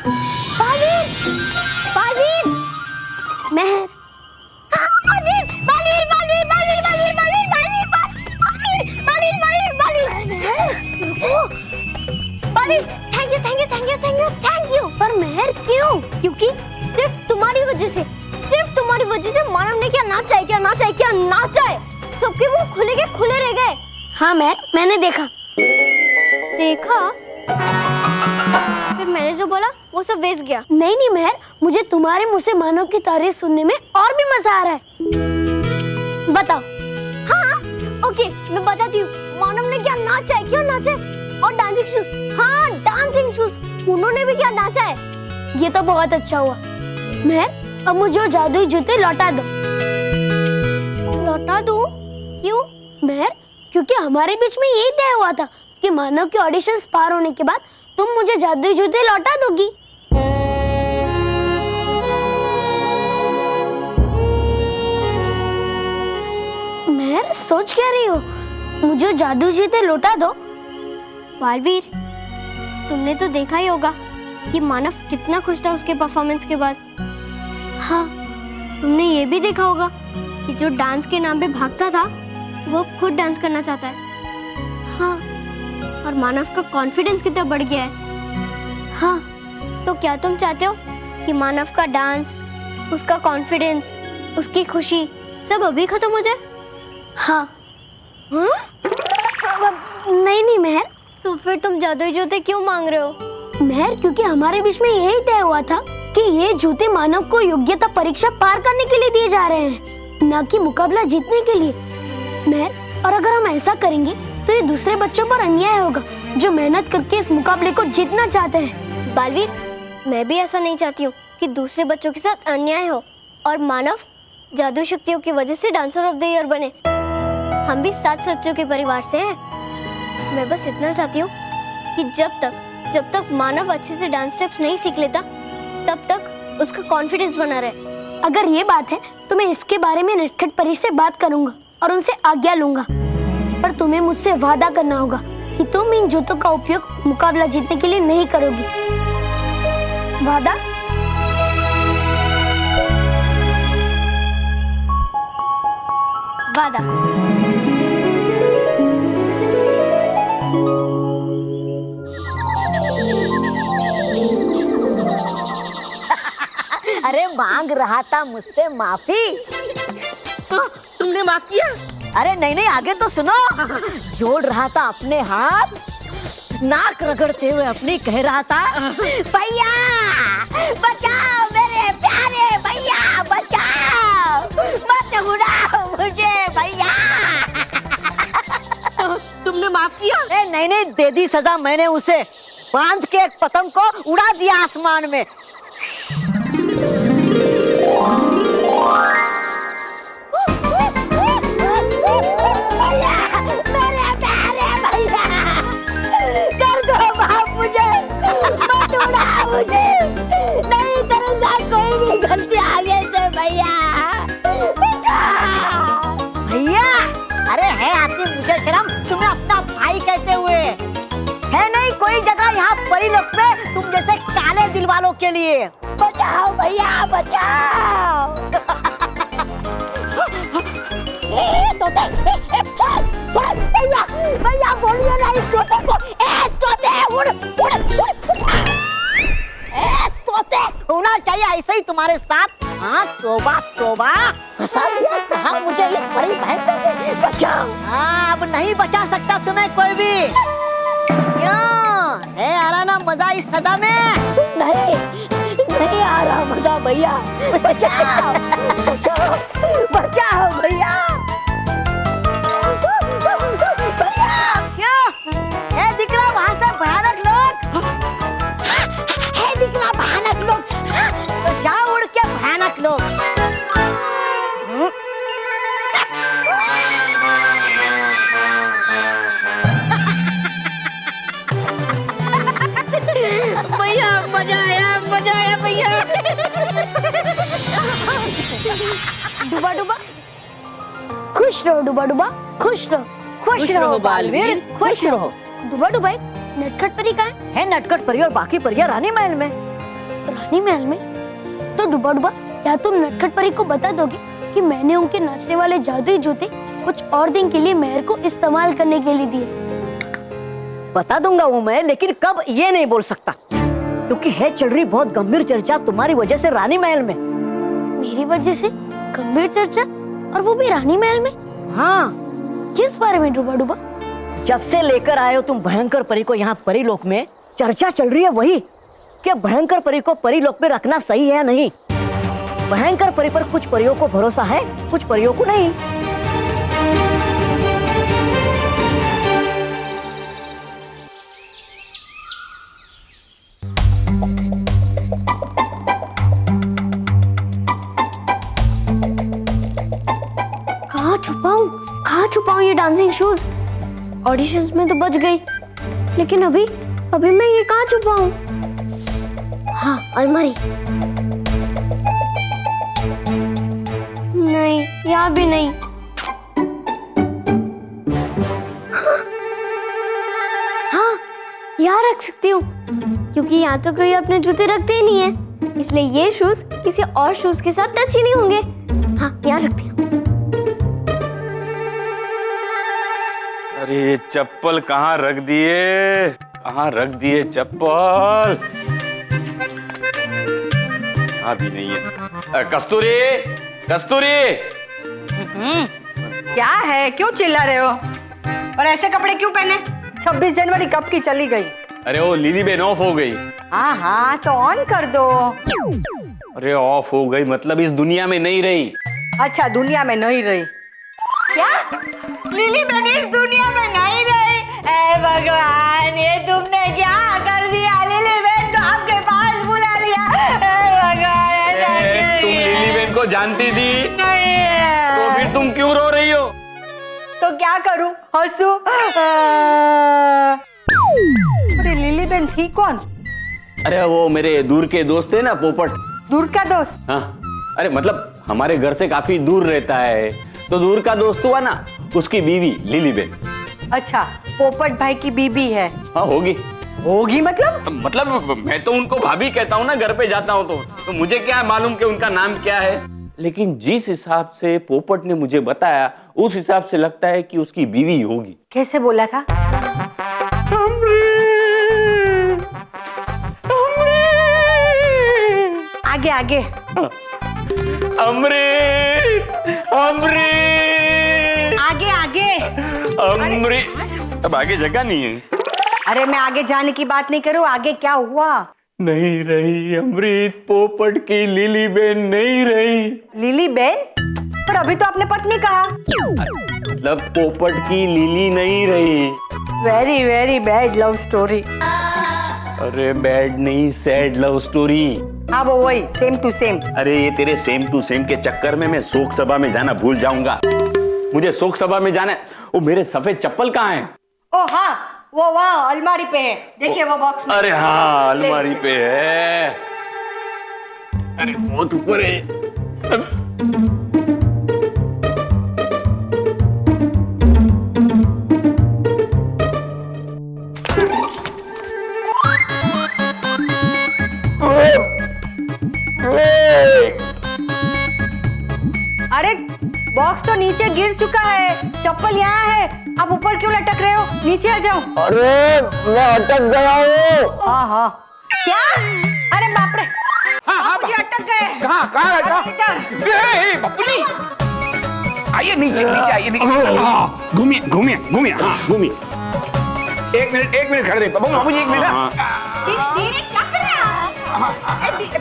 Baalveer, Baalveer, Meher, Baalveer, Baalveer, Baalveer, Baalveer, Baalveer, Baalveer, Baalveer, Baalveer, Baalveer, Baalveer, Baalveer, thank you, thank you, thank you, thank you, thank you. पर महर क्यों? क्योंकि सिर्फ तुम्हारी वजह से मानव ने क्या नाचा है, क्या नाचा है, क्या नाचा है, सबके मुंह खुले के खुले रह गए। हाँ महर, मैंने देखा। फिर मैंने जो बोला वो सब वेस्ट गया। नहीं नहीं महर, मुझे तुम्हारे मुंह से मानव की तारीफ सुनने में और भी मजा आ रहा है। बताओ। हाँ ओके, मैं बताती हूँ। मानव ने क्या नाचा है, क्यों नाचा है, और डांसिंग शूज। हाँ डांसिंग शूज, उन्होंने भी क्या नाचा है। ये तो बहुत अच्छा हुआ। महर, अब मुझे वो जादुई जूते लौटा दो। लौटा दूं? क्यों? महर, क्योंकि हमारे बीच में यही तय हुआ था कि मानव के ऑडिशंस पार होने के बाद तुम मुझे जादुई जूते लौटा दोगी। महर, सोच क्या रही हो? मुझे जादुई जूते लौटा दो। बालवीर, तुमने तो देखा ही होगा कि मानव कितना खुश था उसके परफॉर्मेंस के बाद। हाँ, तुमने ये भी देखा होगा कि जो डांस के नाम पे भागता था वो खुद डांस करना चाहता है। हाँ, और मानव का कॉन्फिडेंस कितना बढ़ गया है। हाँ, तो क्या तुम चाहते हो कि मानव का डांस, उसका कॉन्फिडेंस, उसकी खुशी सब अभी खत्म हो जाए? हाँ। नहीं नहीं महर, तो फिर तुम जादुई जूते क्यों मांग रहे हो? महर, क्योंकि हमारे बीच में यही तय हुआ था कि ये जूते मानव को योग्यता परीक्षा पार करने के लिए दिए जा रहे हैं, न कि मुकाबला जीतने के लिए। महर, और अगर हम ऐसा करेंगे तो ये दूसरे बच्चों पर अन्याय होगा जो मेहनत करके इस मुकाबले को जीतना चाहते हैं। बालवीर, मैं भी ऐसा नहीं चाहती हूँ कि दूसरे बच्चों के साथ अन्याय हो और मानव जादू शक्तियों की वजह से डांसर ऑफ द ईयर बने। हम भी 7 सच्चों के परिवार से हैं। मैं बस इतना चाहती हूँ कि जब तक मानव अच्छे से डांस स्टेप्स नहीं सीख लेता तब तक उसका कॉन्फिडेंस बना रहे। अगर ये बात है तो मैं इसके बारे में नटखट परी से बात करूंगा और उनसे आज्ञा लूंगा। पर तुम्हें मुझसे वादा करना होगा कि तुम इन जूतों का उपयोग मुकाबला जीतने के लिए नहीं करोगी। वादा? वादा। अरे मांग रहा था मुझसे माफी। तुमने माफ किया? अरे नहीं नहीं, आगे तो सुनो। जोड़ रहा था अपने हाथ, नाक रगड़ते हुए अपनी कह रहा था, भैया बचाओ मेरे प्यारे भैया, बचाओ, मत उड़ाओ मुझे भैया। तुमने माफ किया? नहीं नहीं, दे दी सजा मैंने उसे। बांध के एक पतंग को उड़ा दिया आसमान में। मुझे नहीं करूंगा कोई भी गलती आगे से भैया। भैया, अरे है आती मुझे शर्म, तुम्हें अपना भाई कहते हुए। है नहीं कोई जगह यहाँ परी लोग में तुम जैसे काले दिल वालों के लिए। बचाओ भैया बचाओ। तोते, भैया भैया बोलिए ना इस तोते को। तोते उड़ उड़ उड़। होना चाहिए ऐसे ही तुम्हारे साथ। हाँ तोबा तोबा, फंसा दिया कहाँ मुझे इस परी बहन ने। बचाओ। हाँ, अब नहीं बचा सकता तुम्हें कोई भी। क्यों है आ रहा ना मजा इस सजा में? नहीं नहीं आ रहा मजा भैया। बचाओ बचाओ बचाओ भैया। क्यों है दिख रहा वहां से भयानक लोग? है दिख रहा भयानक लोग? तो जाओ उड़ के भयानक लोग। भैया मजा आया भैया। डुबा डुबा खुश रहो, डुबा डुबा खुश रहो, खुश रहो बालवीर, खुश रहो। डुबा डुबा नटखट परी कहाँ है? नटखट परी और बाकी परियां रानी महल में। रानी महल में? तो डुबा डुबा, क्या तुम नटखट परी को बता दोगे कि मैंने उनके नाचने वाले जादुई जूते कुछ और दिन के लिए मेहर को इस्तेमाल करने के लिए दिए? बता दूंगा वो मैं, लेकिन कब ये नहीं बोल सकता, क्योंकि है चल रही बहुत गंभीर चर्चा तुम्हारी वजह से रानी महल में। मेरी वजह से गंभीर चर्चा, और वो भी रानी महल में? हाँ, किस बारे में डुबा डुबा? जब से लेकर आए हो तुम भयंकर परी को यहाँ परीलोक में, चर्चा चल रही है वही कि भयंकर परी को परीलोक में रखना सही है या नहीं। भयंकर परी पर कुछ परियों को भरोसा है, कुछ परियों को नहीं। कहाँ छुपाऊं ये डांसिंग शूज? ऑडिशंस में तो बच गई, लेकिन अभी मैं ये कहाँ छुपाऊं? हाँ, अलमारी। नहीं, यहाँ भी नहीं। हाँ, यहाँ रख सकती हूँ, क्योंकि यहाँ तो कोई अपने जूते रखते ही नहीं है, इसलिए ये शूज किसी और शूज के साथ टच ही नहीं होंगे। हाँ, यहाँ रखती हूँ। अरे चप्पल कहाँ रख दिए? कहाँ रख दिए चप्पल? भी नहीं है। कस्तूरी, कस्तूरी। क्या है, क्यों चिल्ला रहे हो? और ऐसे कपड़े क्यों पहने? 26 जनवरी कब की चली गई? अरे वो लिली बेन ऑफ हो गई। हाँ हाँ, तो ऑन कर दो। अरे ऑफ हो गई मतलब इस दुनिया में नहीं रही। अच्छा, दुनिया में नहीं रही? क्या लिली बेन इस दुनिया में नहीं रही? ए भगवान, ये तुमने क्या कर दिया? लिली बेन को आपके पास बुला लिया। ए भगवान, तुम लिली बेन को जानती थी? नहीं। तो फिर तुम क्यों रो रही हो? तो क्या करूं, हंसू? अरे लिली बेन थी कौन? अरे वो मेरे दूर के दोस्त है ना, पोपट। दूर का दोस्त? हाँ, अरे मतलब हमारे घर से काफी दूर रहता है, तो दूर का दोस्त हुआ ना, उसकी बीवी लिली बेन। अच्छा, पोपट भाई की बीबी है? हाँ, होगी। होगी मतलब मैं तो उनको भाभी कहता हूँ ना, घर पे जाता हूँ तो मुझे क्या मालूम कि उनका नाम क्या है। लेकिन जिस हिसाब से पोपट ने मुझे बताया, उस हिसाब से लगता है कि उसकी बीवी होगी। कैसे बोला था? आगे आगे। अमृत, अमृत, आगे आगे। अमृत। अब आगे जगह नहीं है। अरे मैं आगे जाने की बात नहीं करूँ, आगे क्या हुआ? नहीं रही अमृत, पोपट की लिली बेन नहीं रही। Lily Ben? पर अभी तो आपने पत्नी कहा। मतलब पोपट की लिली नहीं रही। Very very bad love story. अरे बैड नहीं, सैड लव स्टोरी। हाँ वो वही, सेम टू सेम। अरे ये तेरे सेम टू सेम के चक्कर में मैं शोक सभा में जाना भूल जाऊंगा। मुझे शोक सभा में जाना है। वो मेरे सफेद चप्पल कहाँ हैं? ओ हाँ, वो वहाँ अलमारी पे है, देखिए वो बॉक्स में। अरे हाँ, अलमारी पे है। अरे बहुत ऊपर है। अरे बॉक्स तो नीचे गिर चुका है, चप्पल यहाँ है, आप ऊपर क्यों लटक रहे हो? नीचे आ जाओ। अरे मैं अटक गया हूँ। हाँ हाँ। क्या? अरे बाप रे, आप मुझे अटक गए। कहाँ बापू जी, आइए नीचे नीचे आइए। घूमिए घूमिए घूमिए, हाँ घूमिए। एक मिनट खड़े रहिए बाबू जी, एक मिनट। धीरे क्या कर रहे हैं?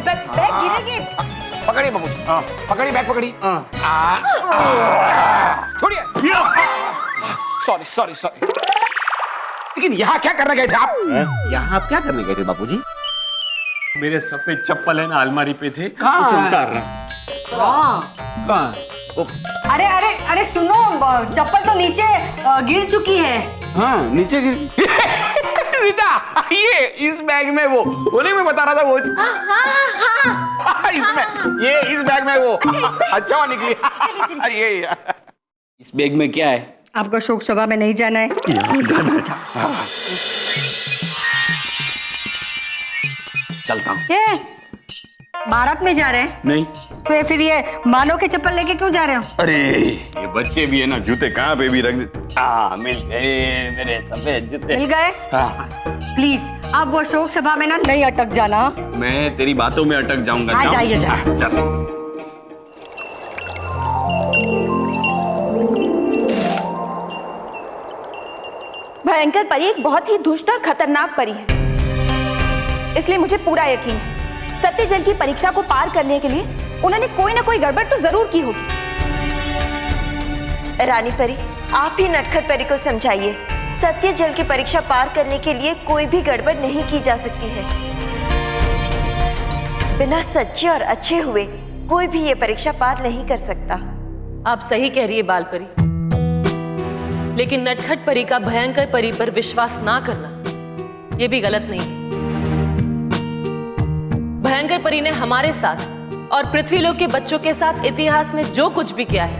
बैग गिरेगी। पकड़िए बाबू जी, पकड़िए बैग पकड़िए। छोड़िए। सॉरी। लेकिन यहाँ क्या करने गए थे आप? यहाँ आप क्या करने गए थे बापू जी? मेरे सफेद चप्पल है ना, अलमारी पे थे, उसे उतार रहा। अरे अरे अरे सुनो, चप्पल तो नीचे गिर चुकी है। हाँ, नीचे गिर। रीता, ये इस बैग में वो नहीं, मैं बता रहा था वो। इसमें ये इस बैग में वो। अच्छा निकली। ये इस बैग में क्या है? आपको शोक सभा में नहीं जाना है? यहाँ जाना है। चलता हूँ। बारात में जा रहे हैं? नहीं। तो फिर ये मानो के चप्पल लेके क्यों जा रहे हो? अरे ये बच्चे भी है ना, जूते कहाँ पे भी रख देते। मिल गए मेरे सफेद जूते। मिल गए? हाँ। प्लीज अब वो शोक सभा में ना नहीं अटक जाना। मैं तेरी बातों में अटक जाऊंगा। हाँ, जाऊं? जाइए, जा। हाँ, चल। भयंकर परी एक बहुत ही दुष्ट और खतरनाक परी है, इसलिए मुझे पूरा यकीन है सत्य जल की परीक्षा को पार करने के लिए उन्होंने कोई ना कोई गड़बड़ तो जरूर की होगी। रानी परी, आप ही नटखट परी को समझाइए। सत्य जल की परीक्षा पार करने के लिए कोई भी गड़बड़ नहीं की जा सकती है। बिना सच्चे और अच्छे हुए कोई भी ये परीक्षा पार नहीं कर सकता। आप सही कह रही है बाल परी, लेकिन नटखट परी का भयंकर परी पर विश्वास ना करना ये भी गलत नहीं है। भयंकर परी ने हमारे साथ और पृथ्वीलोक के बच्चों के साथ इतिहास में जो कुछ भी किया है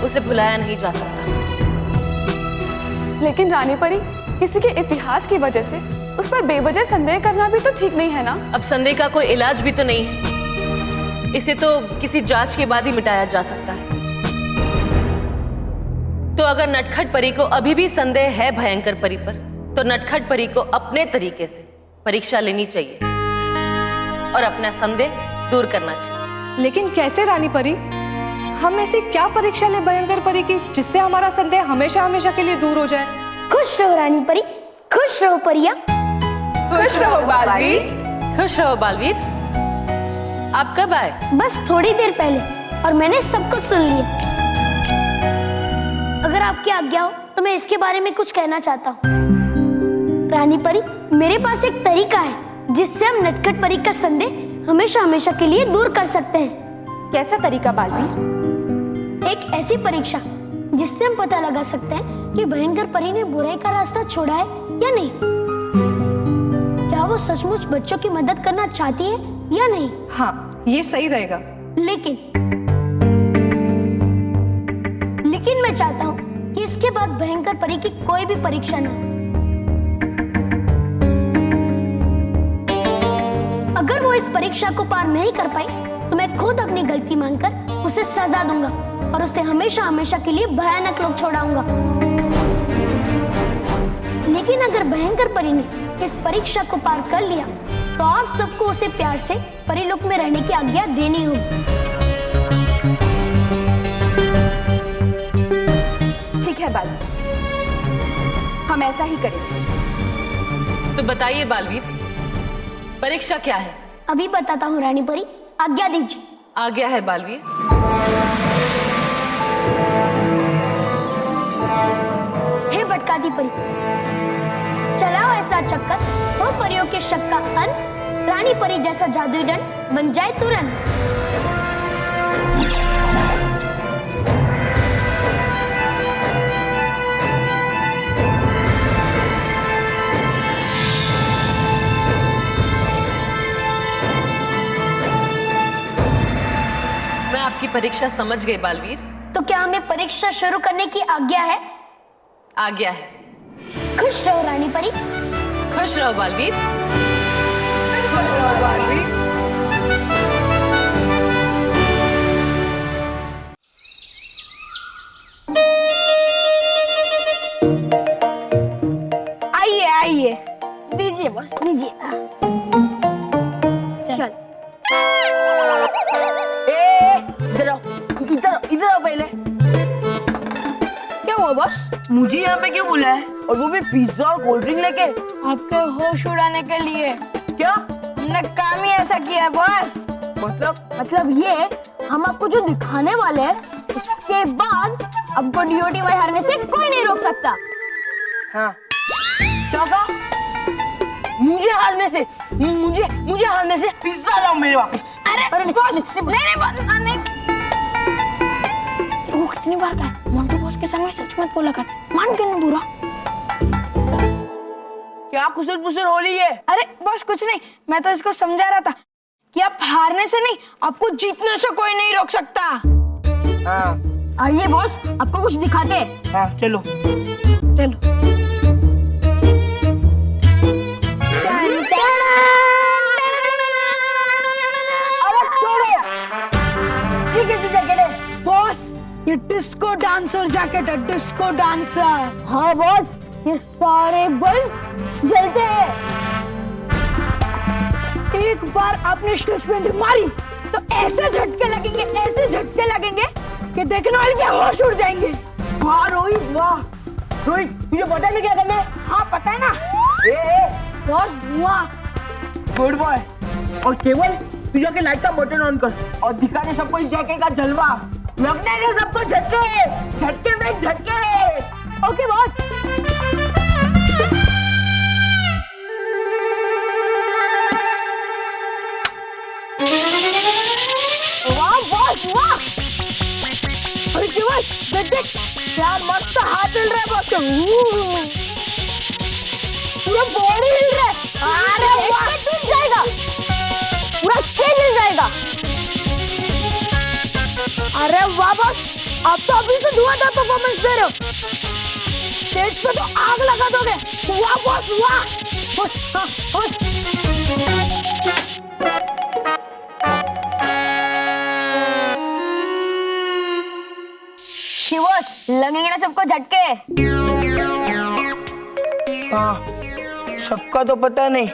उसे भुलाया नहीं जा सकता। लेकिन रानी परी, किसी के इतिहास की वजह से उस पर बेवजह संदेह करना भी तो ठीक नहीं है ना। अब संदेह का कोई इलाज भी तो नहीं है, इसे तो किसी जांच के बाद ही मिटाया जा सकता है। तो अगर नटखट परी को अभी भी संदेह है भयंकर परी पर, तो नटखट परी को अपने तरीके से परीक्षा लेनी चाहिए और अपना संदेह दूर करना चाहिए। लेकिन कैसे रानी परी? हम ऐसी क्या परीक्षा ले भयंकर परी की जिससे हमारा संदेह हमेशा हमेशा के लिए दूर हो जाए? खुश रहो रानी परी, खुश रहो परिया। खुश रहो बालवीर। खुश रहो बालवीर। आप कब आए? बस थोड़ी देर पहले, और मैंने सब कुछ सुन लिया। अगर आपकी आज्ञा हो तो मैं इसके बारे में कुछ कहना चाहता हूँ। रानी परी, मेरे पास एक तरीका है जिससे हम नटखट परी का संदेह हमेशा हमेशा के लिए दूर कर सकते हैं। कैसा तरीका बालवीर? एक ऐसी परीक्षा जिससे हम पता लगा सकते हैं कि भयंकर परी ने बुराई का रास्ता छोड़ा है या नहीं। क्या वो सचमुच बच्चों की मदद करना चाहती है या नहीं। हाँ, ये सही रहेगा। लेकिन मैं चाहता हूँ कि इसके बाद भयंकर परी की कोई भी परीक्षा ना हो। अगर वो इस परीक्षा को पार नहीं कर पाई तो मैं खुद अपनी गलती मानकर उसे सजा दूंगा और उसे हमेशा हमेशा के लिए भयानक लोक छोड़ाऊंगा। लेकिन अगर भयंकर परी ने इस परीक्षा को पार कर लिया तो आप सबको उसे प्यार से परीलोक में रहने की आज्ञा देनी होगी। ठीक है बालवीर, हम ऐसा ही करेंगे। तो बताइए बालवीर, परीक्षा क्या है? अभी बताता हूँ रानी परी, आज्ञा दीजिए। आज्ञा है बालवीर। हे भटकाती परी, चलाओ ऐसा चक्कर हो परियों के शक का अंत, रानी परी जैसा जादुई दंड बन जाए तुरंत। मैं आपकी परीक्षा समझ गई बालवीर। तो क्या हमें परीक्षा शुरू करने की आज्ञा है? आज्ञा है। खुश रहो रानी परी। खुश रहो बालवीर। खुश रहो बालवीर। आइए आइए, दीजिए बस दीजिए। चल इधर आओ, इधर आओ पहले। क्या हुआ बॉस? मुझे यहाँ पे क्यों बुलाया है? और वो भी पिज्जा और कोल्ड ड्रिंक लेके? आपके होश उड़ाने के लिए। क्या? हमने काम ही ऐसा किया है बॉस। मतलब ये हम आपको जो दिखाने वाले हैं उसके बाद आपको डीओटी में हारने से कोई नहीं रोक सकता। हाँ। क्या कहा? मुझे हारने से? मुझे हारने से? पिज्जा लाओ मेरे वहाँ पे। अरे बॉस, नहीं। वो कितनी बार कहा मोंटू बॉस के सामने सच मत बोला कर, मान के नहीं बुरा। क्या खुसर पुसर हो रही है? अरे बस कुछ नहीं, मैं तो इसको समझा रहा था कि आप हारने से नहीं, आपको जीतने से कोई नहीं रोक सकता। हाँ। आइए बॉस, आपको कुछ दिखाते हैं। हाँ चलो। ये डिस्को डांसर जैकेट है, डिस्को डांसर। हाँ बॉस, ये सारे बल्ब जलते हैं। एक बार आपने स्टेज पे एंट्री मारी तो ऐसे झटके लगेंगे, ऐसे झटके लगेंगे कि देखने वाले के होश उड़ जाएंगे। वाह रोहित, वाह रोहित, तुझे पता है क्या करना है? हाँ पता है ना। बॉस वाह, गुड बॉय। और केवल तू जाके लाइट का बटन ऑन कर और दिखा दे सबको इस जैकेट का जलवा। लगने दे सबको झटके, झटके में झटके। Okay boss. वाह बॉस वाह। अरे केवल देख देख यार, मस्त हाथ हिल रहा है बॉस का। पूरा बॉडी हिल रहा है। अरे वाह, टूट जाएगा, पूरा स्टेज हिल जाएगा। अरे वाह बॉस, आप तो अभी से धुआंधार परफॉर्मेंस दे रहे हो। स्टेज पे तो आग लगा दोगे। वाह बॉस वाह। बॉस हाँ बॉस। बॉस लगेंगे ना सबको झटके? हाँ, सबका तो पता नहीं,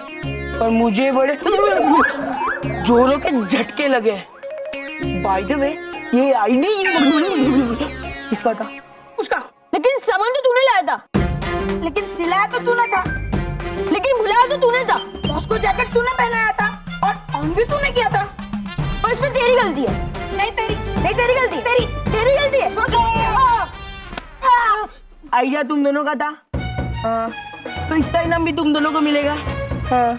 पर मुझे बड़े जोरों के झटके लगे। बाय द वे, ये आईडी किसका था? उसका। लेकिन सामान तो तूने लाया था। लेकिन सिलाया तो तूने था। लेकिन बुलाया तो तूने था। बॉस को जैकेट तूने पहनाया था और ऑन भी तूने किया था। और इसमें तेरी गलती है। नहीं तेरी गलती, तेरी गलती है। आइडिया तुम दोनों का था। हाँ, तो इसका इनाम भी तुम दोनों को मिलेगा। हाँ।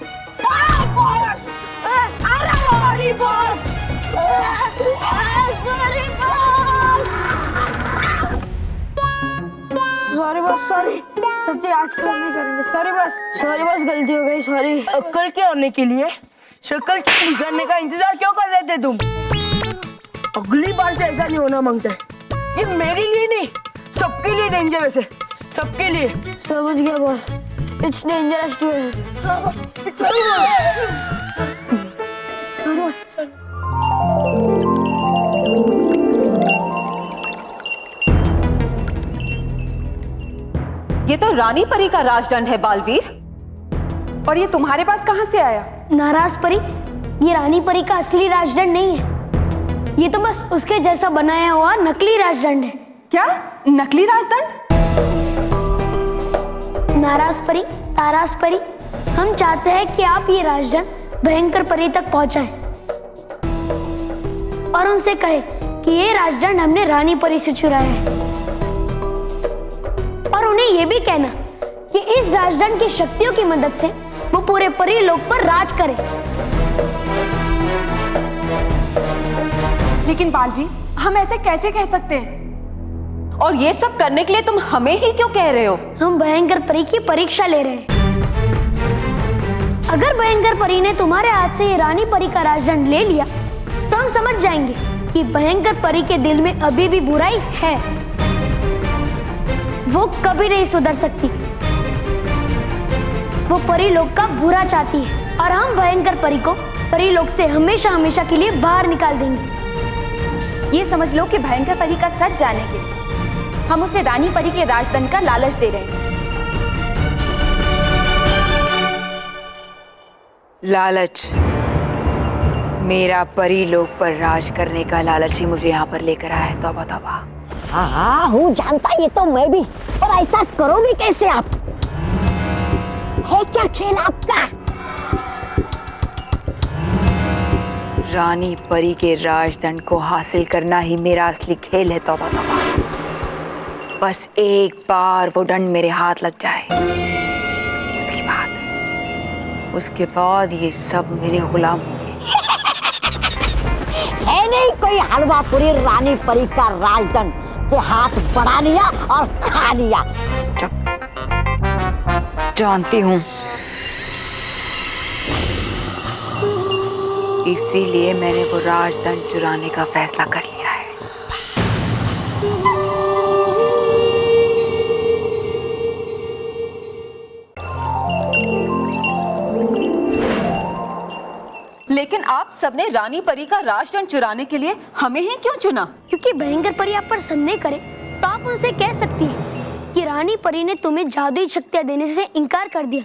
सॉरी बॉस, सॉरी, सच्ची आज कल नहीं करेंगे। सॉरी बॉस, गलती हो गई, सॉरी। अक्कल के आने के लिए शक्ल बिगड़ने का इंतजार क्यों कर रहे थे तुम? अगली बार से ऐसा नहीं होना मांगता है। ये मेरे लिए नहीं, सबके लिए डेंजरस है, सबके लिए। समझ गया बॉस, इट्स डेंजरस टू ये तो रानी परी का राजदंड है बालवीर, और ये तुम्हारे पास कहां से आया? नाराज परी, ये रानी परी का असली राजदंड नहीं है। ये तो बस उसके जैसा बनाया हुआ नकली राजदंड है। क्या नकली राजदंड? नाराज परी, ताराज परी, हम चाहते हैं कि आप ये राजदंड भयंकर परी तक पहुंचाएं और उनसे कहे कि ये राजदंड हमने रानी परी से चुराया है। और उन्हें ये भी कहना कि इस राजदंड की शक्तियों की मदद से वो पूरे परी लोक पर राज करे। लेकिन बालवीर, हम ऐसे कैसे कह सकते हैं? और ये सब करने के लिए तुम हमें ही क्यों कह रहे हो? हम भयंकर परी की परीक्षा ले रहे हैं। अगर भयंकर परी ने तुम्हारे हाथ से ये रानी परी का राजदंड ले लिया तो हम समझ जाएंगे कि भयंकर परी के दिल में अभी भी बुराई है। वो कभी नहीं सुधर सकती। वो परी लोक का बुरा चाहती है और हम भयंकर परी को परी लोक से हमेशा हमेशा के लिए बाहर निकाल देंगे। ये समझ लो कि भयंकर परी का सच जाने के लिए हम उसे रानी परी के राजदंड का लालच दे रहे हैं। लालच? मेरा परी लोक पर राज करने का लालच ही मुझे यहाँ पर लेकर आया है। तौबा तौबा। हाँ हूँ जानता, ये तो मैं भी। और ऐसा करोगे कैसे आप? है क्या खेल आपका? रानी परी के राजदंड को हासिल करना ही मेरा असली खेल है। तौबा तौबा। बस एक बार वो दंड मेरे हाथ लग जाए, उसके बाद ये सब मेरे गुलाम होंगे। है नहीं कोई हलवापुरी रानी परी का राजदंड के हाथ बढ़ा लिया और खा लिया। जानती हूँ, इसीलिए मैंने वो राजदंड चुराने का फैसला कर लिया है। लेकिन आप सबने रानी परी का राजदंड चुराने के लिए हमें ही क्यों चुना? क्योंकि भयंकर परी आप पर संदेह करे तो आप उनसे कह सकती हैं कि रानी परी ने तुम्हें जादुई शक्तियां देने से इनकार कर दिया।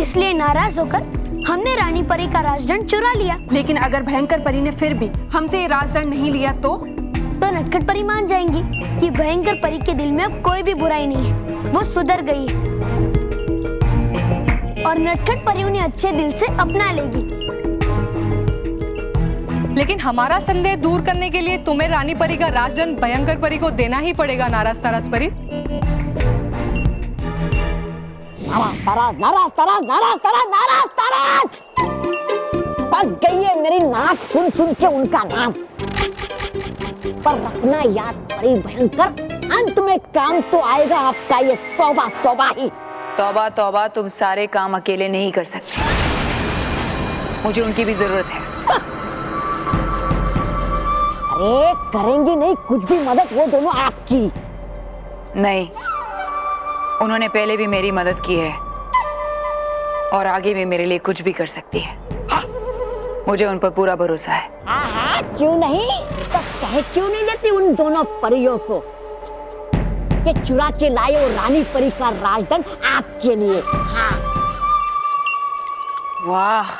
इसलिए नाराज होकर हमने रानी परी का राजदंड चुरा लिया। लेकिन अगर भयंकर परी ने फिर भी हमसे ये राजदंड नहीं लिया तो नटखट परी मान जाएंगी कि भयंकर परी के दिल में अब कोई भी बुराई नहीं है, वो सुधर गई है और नटखट परी उन्हें अच्छे दिल से अपना लेगी। लेकिन हमारा संदेह दूर करने के लिए तुम्हें रानी परी का राजदंड भयंकर परी को देना ही पड़ेगा। नाराज ताराज परी, नाराज ताराज नाराज ताराज नाराज ताराज नाराज ताराज। पक गई है मेरी नाक सुन सुन के उनका नाम। पर रखना याद परी भयंकर, अंत में काम तो आएगा आपका ये तौबा तौबा ही। तौबा तौबा, तुम सारे काम अकेले नहीं कर सकते, मुझे उनकी भी जरूरत है। अरे करेंगी नहीं कुछ भी मदद वो दोनों आपकी। नहीं, उन्होंने पहले भी मेरी मदद की है और आगे भी मेरे लिए कुछ भी कर सकती है। मुझे उन पर पूरा भरोसा है। हाँ, क्यों नहीं? तो कह क्यों नहीं देती उन दोनों परियों को कि चुरा के लाए वो रानी परी का राजदंड आपके लिए। हाँ। वाह,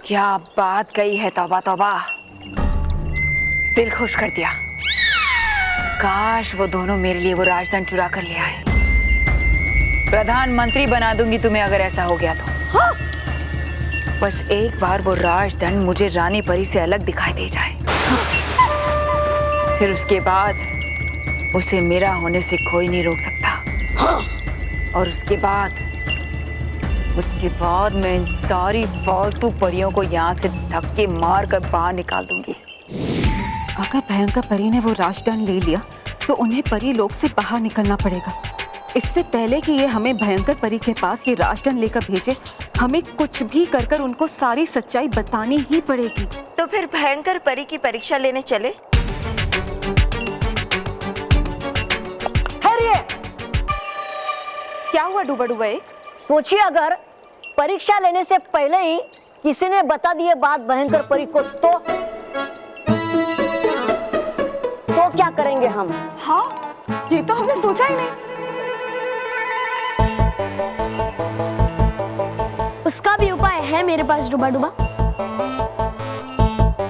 क्या बात कही है। तौबा तौबा, दिल खुश कर दिया। काश वो दोनों मेरे लिए वो राजदंड चुरा कर ले आए। प्रधानमंत्री बना दूंगी तुम्हें अगर ऐसा हो गया तो। हाँ? बस एक बार वो राजदंड मुझे रानी परी से अलग दिखाई दे जाए, फिर उसके बाद उसे मेरा होने से कोई नहीं रोक सकता। और उसके बाद मैं इन सारी फालतू परियों को यहाँ से धक्के मार कर बाहर निकाल दूंगी। अगर भयंकर परी ने वो राजदंड ले लिया तो उन्हें परी लोक से बाहर निकलना पड़ेगा। इससे पहले कि ये हमें भयंकर परी के पास ये राजदंड लेकर भेजे, हमें कुछ भी कर कर उनको सारी सच्चाई बतानी ही पड़ेगी। तो फिर भयंकर परी की परीक्षा लेने चले। क्या हुआ डूबा डूबा? सोचिए अगर परीक्षा लेने से पहले ही किसी ने बता दिए बात भयंकर परी को तो क्या करेंगे हम? हाँ, ये तो हमने सोचा ही नहीं। उसका भी उपाय है मेरे पास डूबा डूबा।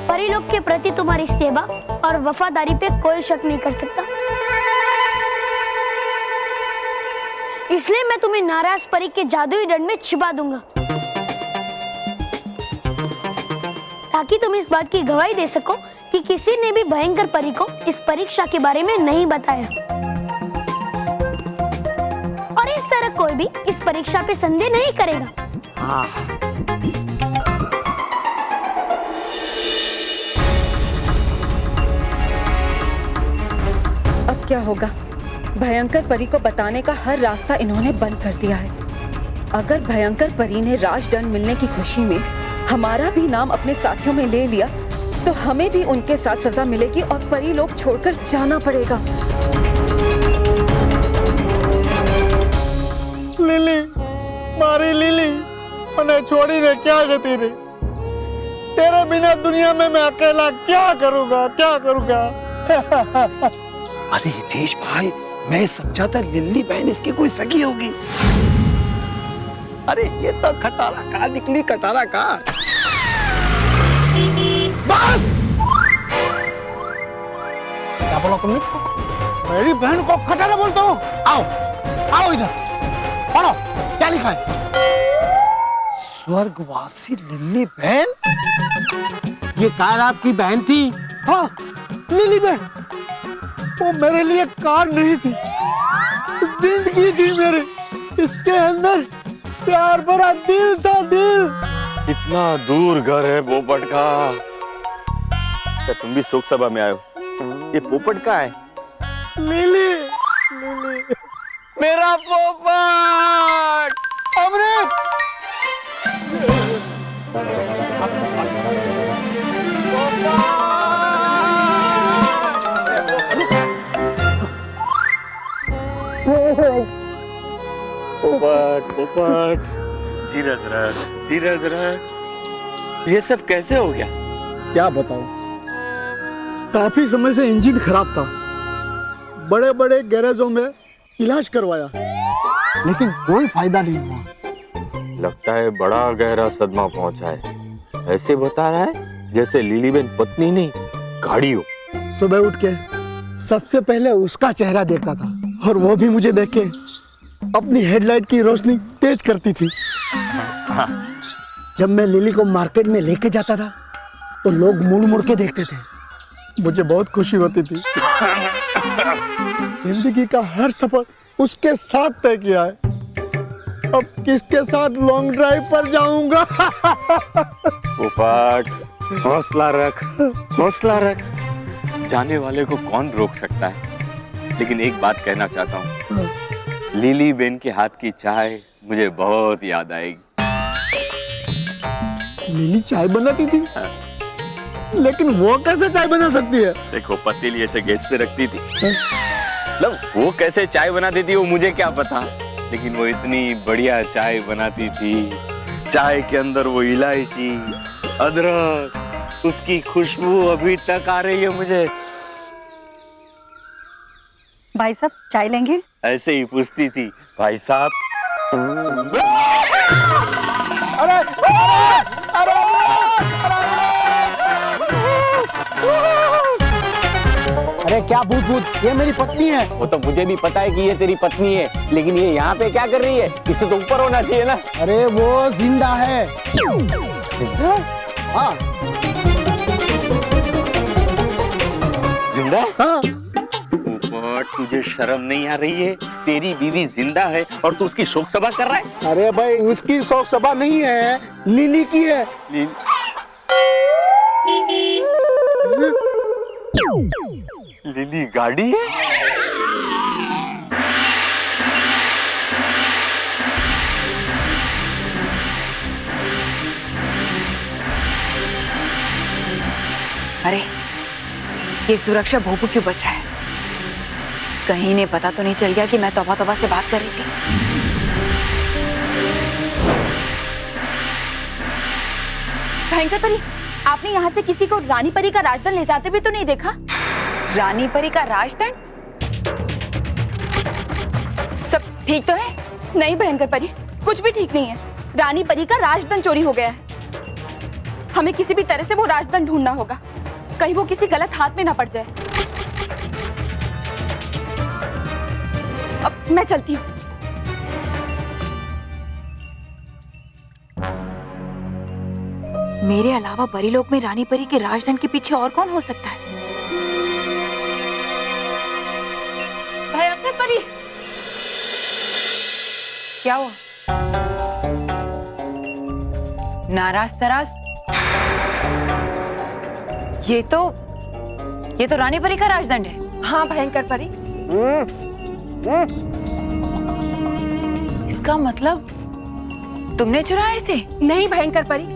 परी लोग के प्रति तुम्हारी सेवा और वफादारी पे कोई शक नहीं कर सकता, इसलिए मैं तुम्हें नाराज परी के जादुई दंड में छिपा दूंगा ताकि तुम इस बात की गवाही दे सको कि किसी ने भी भयंकर परी को इस परीक्षा के बारे में नहीं बताया और इस तरह कोई भी इस परीक्षा पे संदेह नहीं करेगा। अब क्या होगा? भयंकर परी को बताने का हर रास्ता इन्होंने बंद कर दिया है। अगर भयंकर परी ने राजदंड मिलने की खुशी में हमारा भी नाम अपने साथियों में ले लिया तो हमें भी उनके साथ सजा मिलेगी और परी लोग छोड़कर जाना पड़ेगा। लिली, मारी लिली, मैंने छोड़ी ने क्या गति रे? तेरे बिना दुनिया में मैं अकेला क्या करूँगा, क्या करूँगा? अरे हितेश भाई, मैं समझा था लिल्ली बहन इसकी कोई सगी होगी। अरे ये तो खटारा कार निकली, खटारा कार। बस! क्या बोला तुमने? मेरी बहन को खटारा बोलता हूँ? आओ, आओ इधर, पढ़ो, क्या लिखा है? स्वर्गवासी लिल्ली बहन? ये कार आपकी बहन थी? हाँ, लिली बहन। वो मेरे लिए कार नहीं थी, जिंदगी थी मेरे। इसके अंदर प्यार भरा दिल था, दिल। इतना दूर घर है पोपट का। क्या तुम भी शोक सभा में आए हो? ये पोपट का है? लिली, लिली, मेरा पोपट! अमृत! पोपट, पोपट, धीरज रख। धीरज रख। ये सब कैसे हो गया? क्या बताऊं, काफी समय से इंजन खराब था, बड़े बड़े गैरेजों में इलाज करवाया, लेकिन कोई फायदा नहीं हुआ। लगता है बड़ा गहरा सदमा पहुंचा है। ऐसे बता रहा है जैसे लीलीबेन पत्नी नहीं गाड़ी हो। सुबह उठ के सबसे पहले उसका चेहरा देखता था, और वो भी मुझे देख के अपनी हेडलाइट की रोशनी तेज करती थी। जब मैं लिली को मार्केट में लेके जाता था तो लोग मुड़ मुड़ के देखते थे, मुझे बहुत खुशी होती थी। जिंदगी का हर सफर उसके साथ तय किया है, अब किसके साथ लॉन्ग ड्राइव पर जाऊंगा? पोपट, हौसला रख, हौसला रख। जाने वाले को कौन रोक सकता है? लेकिन एक बात कहना चाहता हूँ, लिली बेन के हाथ की चाय मुझे बहुत याद आएगी। लिली चाय बनाती थी, लेकिन वो कैसे चाय बना सकती है? देखो, पतीली ऐसे गैस पे रखती थी, मतलब वो कैसे चाय बनाती थी वो मुझे क्या पता, लेकिन वो इतनी बढ़िया चाय बनाती थी। चाय के अंदर वो इलायची, अदरक, उसकी खुशबू अभी तक आ रही है मुझे। भाई साहब चाय लेंगे? ऐसे ही पूछती थी, भाई साहब। अरे अरे क्या भूत भूत, ये मेरी पत्नी है। वो तो मुझे भी पता है कि ये तेरी पत्नी है, लेकिन ये यहाँ पे क्या कर रही है? इससे तो ऊपर होना चाहिए ना। अरे वो जिंदा है। जिंदा? हाँ। जिंदा? हाँ। ऊपर तुझे शर्म नहीं आ रही है? तेरी बीवी जिंदा है और तू उसकी शोक सभा कर रहा है? अरे भाई, उसकी शोक सभा नहीं है, लिली की है। लिली गाड़ी है? अरे ये सुरक्षा भोपू क्यों बच रहा है? कहीं ने पता तो नहीं चल गया कि मैं तौबा तौबा से बात कर रही थी? भयंकर परी, आपने यहाँ से किसी को रानी परी का राजदंड ले जाते भी तो नहीं देखा? रानी परी का राजदंड? सब ठीक तो है? नहीं भयंकर परी, कुछ भी ठीक नहीं है। रानी परी का राजदंड चोरी हो गया है। हमें किसी भी तरह से वो राजदंड ढूंढना होगा, कहीं वो किसी गलत हाथ में ना पड़ जाए। अब मैं चलती हूँ। मेरे अलावा परीलोक में रानी परी के राजदंड के पीछे और कौन हो सकता है? भयंकर परी, क्या हुआ? नाराज तराज? ये तो रानी परी का राजदंड है। हाँ भयंकर परी। इसका मतलब तुमने चुराया इसे? नहीं भयंकर परी,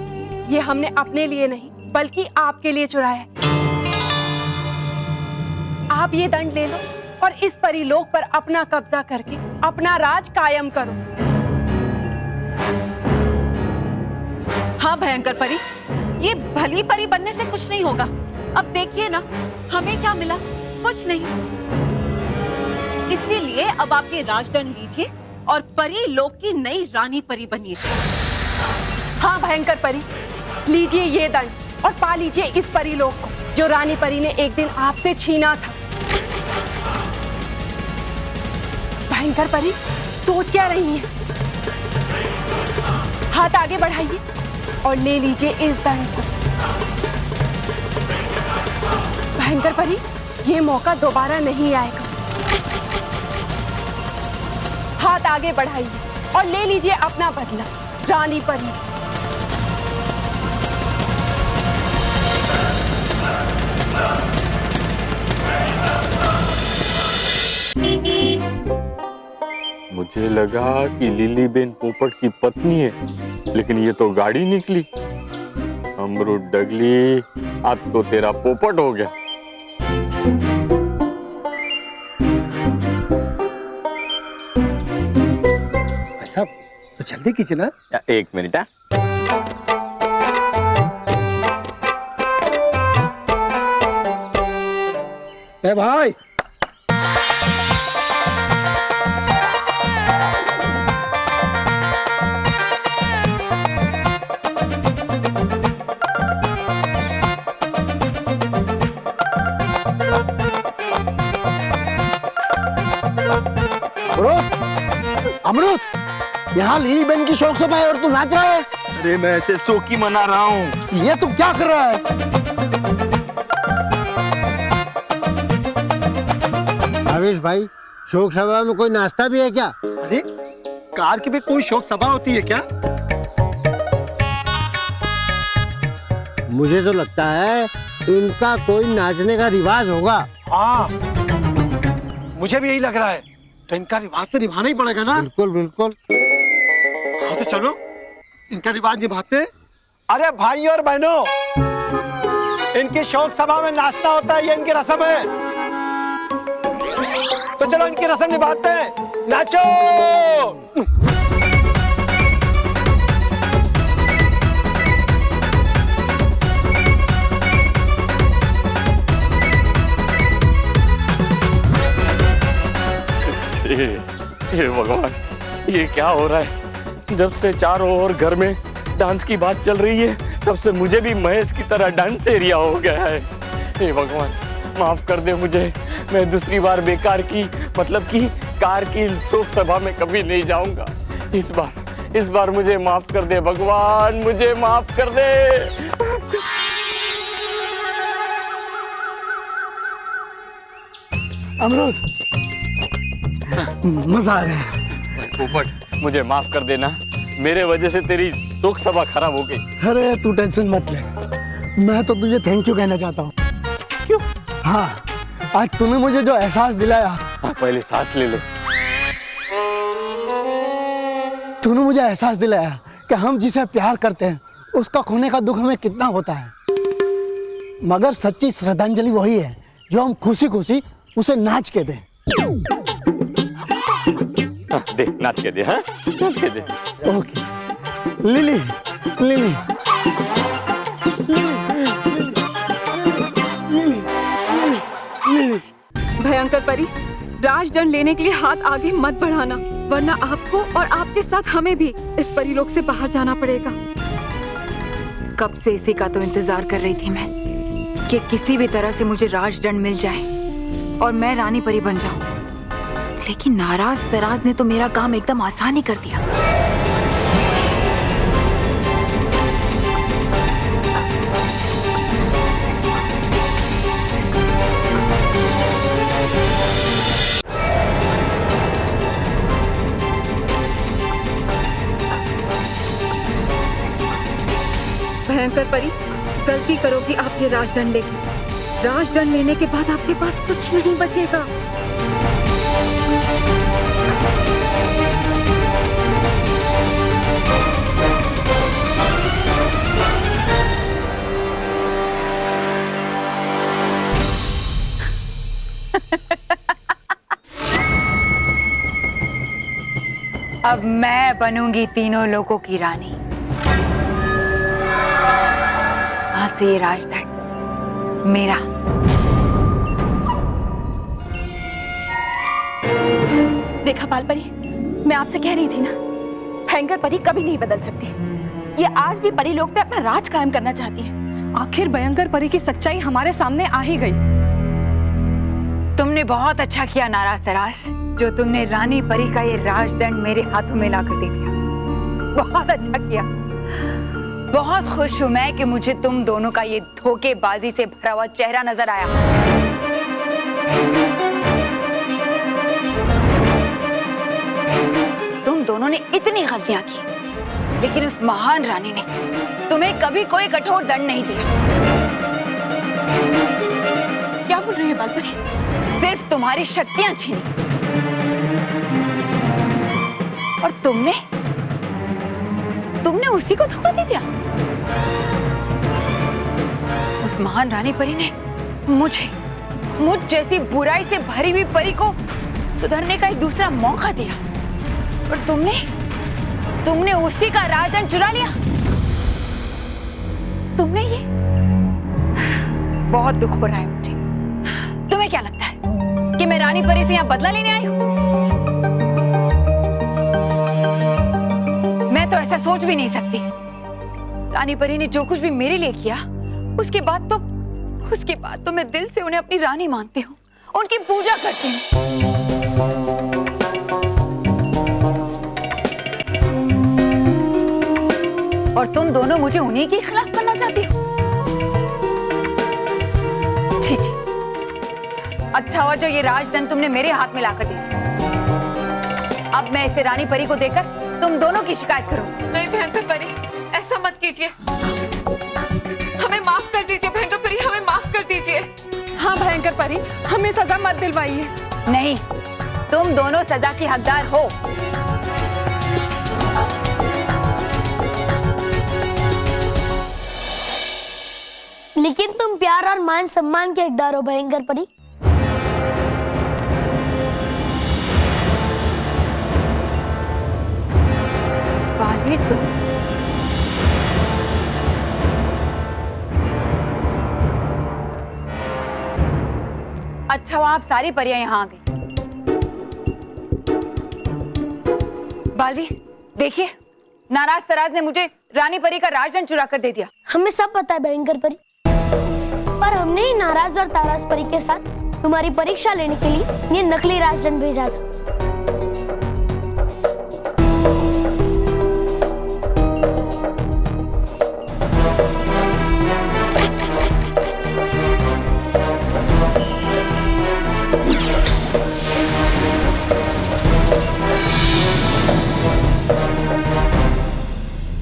ये हमने अपने लिए नहीं बल्कि आपके लिए चुराया है। आप ये दंड ले लो और इस परीलोक पर अपना कब्जा करके अपना राज कायम करो। हाँ भयंकर परी, ये भली परी बनने से कुछ नहीं होगा। अब देखिए ना, हमें क्या मिला? कुछ नहीं। इसीलिए अब आप ये राजदंड लीजिए और परी लोक की नई रानी परी बनिए। हाँ भयंकर परी, लीजिए ये दंड और पा लीजिए इस परीलोक को जो रानी परी ने एक दिन आपसे छीना था। भयंकर परी, सोच क्या रही हैं? हाथ आगे बढ़ाइए और ले लीजिए इस दंड को। भयंकर परी, ये मौका दोबारा नहीं आएगा। हाथ आगे बढ़ाइए और ले लीजिए अपना बदला रानी परी से। मुझे लगा कि लिलीबेन पोपट की पत्नी है, लेकिन ये तो गाड़ी निकली। अमरूद डगली, आज तो तेरा पोपट हो गया। साहब तो जल्दी कीजिए ना। एक मिनट। ए भाई, अमृत, यहाँ लिली बहन की शौक सभा है और तू नाच रहा है। अरे मैं ऐसे शौकी मना रहा हूँ। ये तू क्या कर रहा है? भावेश भाई, शोक सभा में कोई नाश्ता भी है क्या? अरे कार की भी कोई शौक सभा होती है क्या? मुझे तो लगता है इनका कोई नाचने का रिवाज होगा। हाँ, मुझे भी यही लग रहा है। तो इनका रिवाज तो निभाना ही पड़ेगा ना। बिल्कुल बिल्कुल। हाँ तो चलो इनका रिवाज निभाते। अरे भाई और बहनों, इनकी शौक सभा में नाचना होता है, ये इनकी रस्म है। तो चलो इनकी रस्म निभाते हैं। नाचो। हे भगवान, ये क्या हो रहा है? जब से चारों ओर घर में डांस की बात चल रही है, तब से मुझे भी महेश की तरह डांस एरिया हो गया है। हे भगवान, माफ कर दे मुझे। मैं दूसरी बार बेकार की, मतलब कि कार की शोक सभा में कभी नहीं जाऊंगा। इस बार मुझे माफ कर दे भगवान, मुझे माफ कर दे। अमृत, मजा आ गया। पोपट, मुझे माफ कर देना। मेरे वजह से तेरी शोक सभा खराब हो गई। अरे तू टेंशन मत ले, मैं तो तुझे थैंक यू कहना चाहता हूँ। क्यों? हाँ, आज तूने मुझे जो एहसास दिलाया। हाँ, पहले सांस ले ले। तूने मुझे एहसास दिलाया कि हम जिसे प्यार करते हैं उसका खोने का दुख हमें कितना होता है। मगर सच्ची श्रद्धांजलि वही है जो हम खुशी खुशी उसे नाच के दें। दे, नाच के दे। हाँ, नाच के दे। ओके। लिली, लिली, भयंकर परी, राजदंड लेने के लिए हाथ आगे मत बढ़ाना, वरना आपको और आपके साथ हमें भी इस परीलोक से बाहर जाना पड़ेगा। कब से इसी का तो इंतजार कर रही थी मैं, कि किसी भी तरह से मुझे राजदंड मिल जाए और मैं रानी परी बन जाऊं। लेकिन नाराज तराज ने तो मेरा काम एकदम आसान ही कर दिया। भयंकर परी, गलती करोगी आप ये राजदंड लेके। राजदंड लेने के बाद आपके पास कुछ नहीं बचेगा। अब मैं बनूंगी तीनों लोगों की रानी। आज से ये राजदंड मेरा। देखा बाल परी, मैं आपसे कह रही थी ना, भयंकर परी कभी नहीं बदल सकती। ये आज भी परी लोक पे अपना राज कायम करना चाहती है। आखिर भयंकर परी की सच्चाई हमारे सामने आ ही गई। तुमने बहुत अच्छा किया नाराज तरास, जो तुमने रानी परी का ये राजदंड मेरे हाथों में लाकर दे दिया। बहुत अच्छा किया। बहुत खुश हूं मैं कि मुझे तुम दोनों का ये धोखेबाजी से भरा हुआ चेहरा नजर आया। तुम दोनों ने इतनी गलतियां की, लेकिन उस महान रानी ने तुम्हें कभी कोई कठोर दंड नहीं दिया। क्या बोल रही है बाल परी? सिर्फ तुम्हारी शक्तियां छीनी, और तुमने उसी को धोखा दे दिया। उस महान रानी परी ने मुझ जैसी बुराई से भरी हुई परी को सुधरने का एक दूसरा मौका दिया, और तुमने उसी का राजदंड चुरा लिया। तुमने ये बहुत दुख हो रहा है मुझे। तुम्हें क्या लगता है यहाँ बदला लेने आई हूँ? मैं तो ऐसा सोच भी नहीं सकती। रानी परी ने जो कुछ भी मेरे लिए किया, उसके बाद तो मैं दिल से उन्हें अपनी रानी मानती हूँ, उनकी पूजा करती हूँ। और तुम दोनों मुझे उन्हीं के खिलाफ करना चाहती हो? छी छी, अच्छा हुआ जो ये राजधन तुमने मेरे हाथ में लाकर दिया। अब मैं इसे रानी परी को देकर तुम दोनों की शिकायत करूं। नहीं भयंकर परी, ऐसा मत कीजिए, हमें माफ कर दीजिए। भयंकर परी, हमें माफ कर दीजिए। हाँ भयंकर परी, हमें सजा मत दिलवाइए। नहीं, तुम दोनों सजा की हकदार हो। लेकिन तुम प्यार और मान सम्मान के हकदार हो भयंकर परी। बालवीर, तुम अच्छा हुआ आप सारी परियां यहाँ आ गई। बालवीर देखिए, नाराज सराज ने मुझे रानी परी का राजधन चुरा कर दे दिया। हमें सब पता है भयंकर परी, पर हमने ही नाराज और ताराज परी के साथ तुम्हारी परीक्षा लेने के लिए ये नकली राजदंड भेजा था।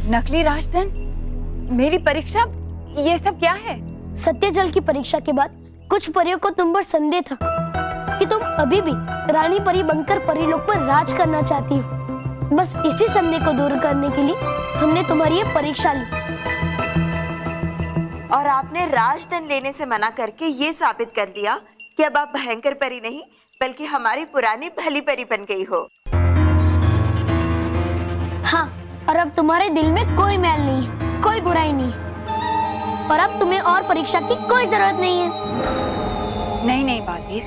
नकली राजधन, मेरी परीक्षा, ये सब क्या है? सत्य जल की परीक्षा के बाद कुछ परियों को तुम पर संदेह था कि तुम अभी भी रानी परी बनकर परीलोक पर राज करना चाहती हो। बस इसी संदेह को दूर करने के लिए हमने तुम्हारी ये परीक्षा ली। और आपने राजधन लेने से मना करके ये साबित कर दिया कि अब आप भयंकर परी नहीं बल्कि हमारी पुरानी भली परी बन गई हो। हाँ, और अब तुम्हारे दिल में कोई मैल नहीं है, कोई बुराई नहीं है, और अब तुम्हें और परीक्षा की कोई जरूरत नहीं है। नहीं नहीं बालवीर,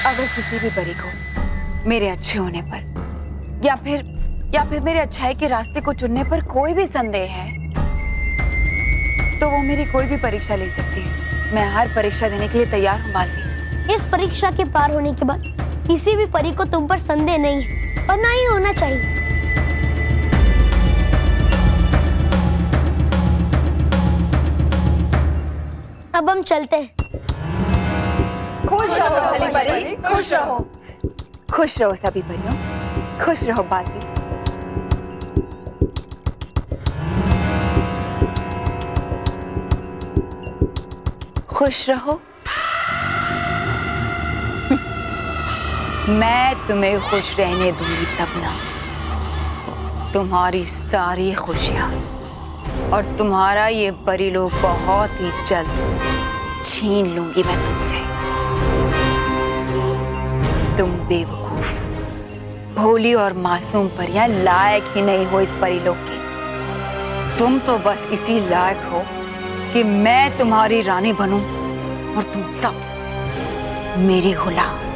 अगर किसी भी परी को मेरे अच्छे होने पर या फिर मेरे अच्छाई के रास्ते को चुनने पर कोई भी संदेह है, तो वो मेरी कोई भी परीक्षा ले सकती है। मैं हर परीक्षा देने के लिए तैयार हूँ बालवीर। इस परीक्षा के पार होने के बाद किसी भी परी को तुम पर संदेह नहीं है, और ना ही होना चाहिए। अब हम चलते हैं। खुश रहो भली परी, खुश रहो। खुश रहो सभी परियों, खुश रहो बालवीर। खुश रहो। मैं तुम्हें खुश रहने दूंगी तब ना, तुम्हारी सारी खुशियां और तुम्हारा ये परीलोक बहुत ही जल्द छीन लूंगी मैं तुमसे। तुम बेवकूफ, भोली और मासूम परियां लायक ही नहीं हो इस परीलोक की। तुम तो बस इसी लायक हो कि मैं तुम्हारी रानी बनूं और तुम सब मेरी गुलाम।